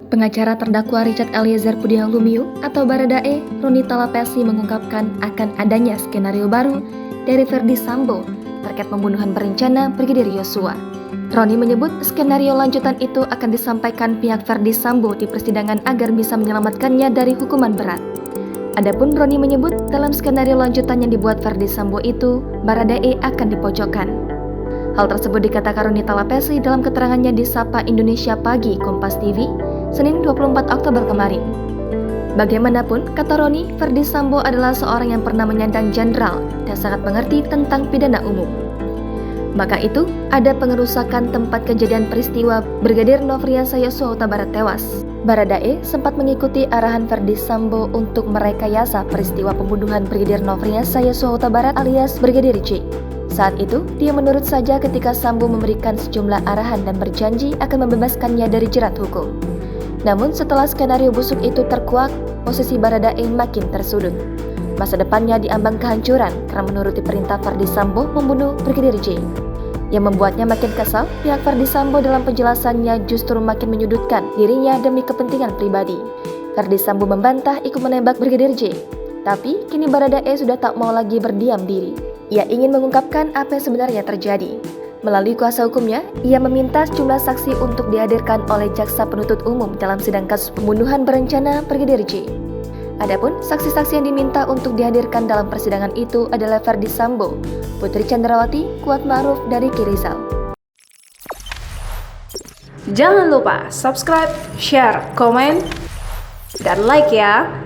Pengacara terdakwa Richard Eliezer Pudiang Lumiu atau Baradae, Roni Talapesi mengungkapkan akan adanya skenario baru dari Verdi Sambo terkait pembunuhan berencana Brigadir Yosua. Roni menyebut skenario lanjutan itu akan disampaikan pihak Verdi Sambo di persidangan agar bisa menyelamatkannya dari hukuman berat. Adapun Roni menyebut dalam skenario lanjutan yang dibuat Verdi Sambo itu, Baradae akan dipojokkan. Hal tersebut dikatakan Roni Talapesi dalam keterangannya di Sapa Indonesia Pagi Kompas TV, Senin 24 Oktober kemarin. Bagaimanapun, kata Roni, Verdi Sambo adalah seorang yang pernah menyandang jenderal dan sangat mengerti tentang pidana umum. Maka itu, ada pengerusakan tempat kejadian peristiwa Brigadir Nofriansah Yosua Huta Barat tewas. Baradae sempat mengikuti arahan Verdi Sambo untuk merekayasa peristiwa pembunuhan Brigadir Nofriansah Yosua Huta Barat alias Brigadir J. Saat itu, dia menurut saja ketika Sambo memberikan sejumlah arahan dan berjanji akan membebaskannya dari jerat hukum. Namun setelah skenario busuk itu terkuak, posisi Baradae makin tersudut. Masa depannya diambang kehancuran karena menuruti perintah Verdi Sambo membunuh Brigadir J. Yang membuatnya makin kesal, pihak Verdi Sambo dalam penjelasannya justru makin menyudutkan dirinya demi kepentingan pribadi. Verdi Sambo membantah ikut menembak Brigadir J. Tapi kini Baradae sudah tak mau lagi berdiam diri. Ia ingin mengungkapkan apa yang sebenarnya terjadi. Melalui kuasa hukumnya, ia meminta sejumlah saksi untuk dihadirkan oleh jaksa penuntut umum dalam sidang kasus pembunuhan berencana Brigadir J. Adapun saksi-saksi yang diminta untuk dihadirkan dalam persidangan itu adalah Verdi Sambo, Putri Chandrawati, Kuat Ma'ruf, dari Ricky Rizal. Jangan lupa subscribe, share, komen, dan like ya!